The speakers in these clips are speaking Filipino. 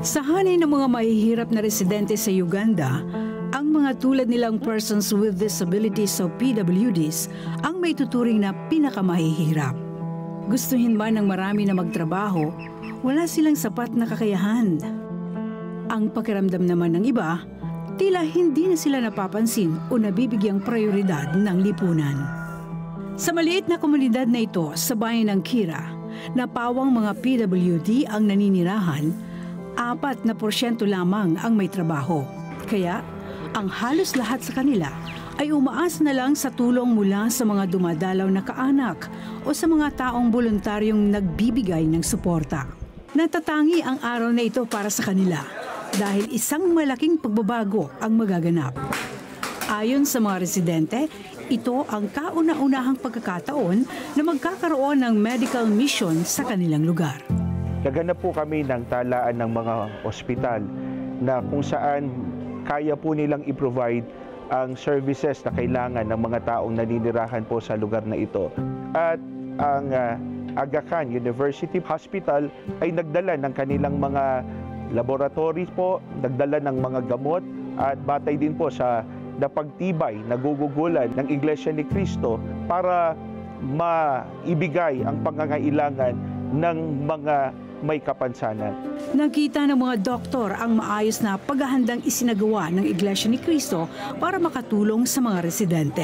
Sa hanay ng mga mahihirap na residente sa Uganda, ang mga tulad nilang persons with disabilities o PWDs ang may tuturing na pinakamahihirap. Gustuhin man ng marami na magtrabaho, wala silang sapat na kakayahan. Ang pakiramdam naman ng iba, tila hindi na sila napapansin o nabibigyang prioridad ng lipunan. Sa maliit na komunidad na ito sa bayan ng Kira, na pawang mga PWD ang naninirahan, 4% lamang ang may trabaho. Kaya, ang halos lahat sa kanila ay umaas na lang sa tulong mula sa mga dumadalaw na kaanak o sa mga taong voluntaryong nagbibigay ng suporta. Natatangi ang araw na ito para sa kanila dahil isang malaking pagbabago ang magaganap. Ayon sa mga residente, ito ang kauna-unahang pagkakataon na magkakaroon ng medical mission sa kanilang lugar. Naganap po kami ng talaan ng mga ospital na kung saan kaya po nilang i-provide ang services na kailangan ng mga taong naninirahan po sa lugar na ito. At ang Aga Khan University Hospital ay nagdala ng kanilang mga laboratories po, nagdala ng mga gamot at batay din po sa napagtibay, nagugugulan ng Iglesia ni Cristo para maibigay ang pangangailangan ng mga may kapansanan. Nakita ng mga doktor ang maayos na paghahandang isinagawa ng Iglesia ni Cristo para makatulong sa mga residente.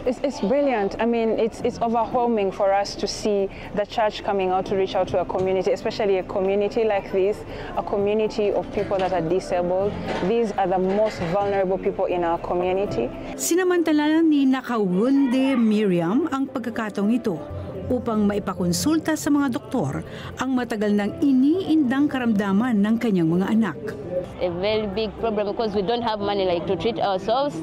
It's brilliant. I mean, it's overwhelming for us to see the church coming out to reach out to a community, especially a community like this, a community of people that are disabled. These are the most vulnerable people in our community. Sinamantala ni Nakawunde Miriam ang pagkakataong ito upang maipakonsulta sa mga doktor ang matagal nang iniindang karamdaman ng kanyang mga anak. A very big problem because we don't have money like to treat ourselves.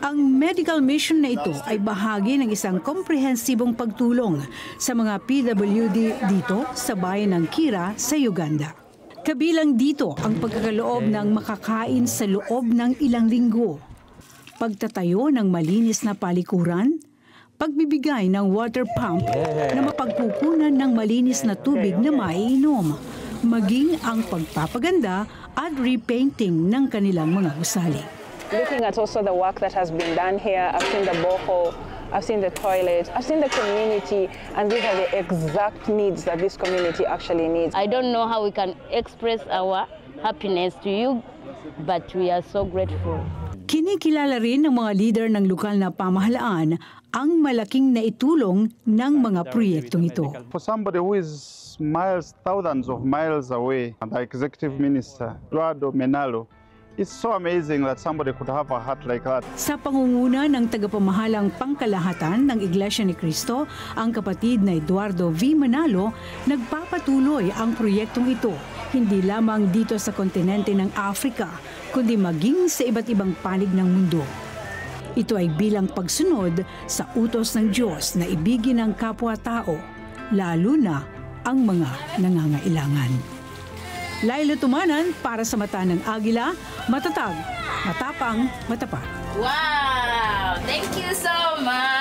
Ang medical mission na ito ay bahagi ng isang komprehensibong pagtulong sa mga PWD dito sa bayan ng Kira sa Uganda. Kabilang dito ang pagkakaloob ng makakain sa loob ng ilang linggo, pagtatayo ng malinis na palikuran, pagbibigay ng water pump na mapagkukunan ng malinis na tubig na maiinom, maging ang pagpapaganda at repainting ng kanilang mga gusali. Looking at also the work that has been done here, I've seen the borehole, I've seen the toilet, I've seen the community, and these are the exact needs that this community actually needs. I don't know how we can express our happiness to you, but we are so grateful. Kinikilala rin ng mga leader ng lokal na pamahalaan ang malaking naitulong ng mga proyektong ito. For somebody who is thousands of miles away, the Executive Minister, Eduardo Menalo, it's so amazing that somebody could have a heart like that. Sa pangunguna ng tagapamahalang pangkalahatan ng Iglesia ni Cristo, ang kapatid na Eduardo V. Manalo, nagpapatuloy ang proyektong ito, hindi lamang dito sa kontinente ng Africa, kundi maging sa iba't ibang panig ng mundo. Ito ay bilang pagsunod sa utos ng Diyos na ibigin ang kapwa-tao, lalo na ang mga nangangailangan. Laila Tumanan para sa Mata ng Agila, matatag, matapang, matapat. Wow! Thank you so much!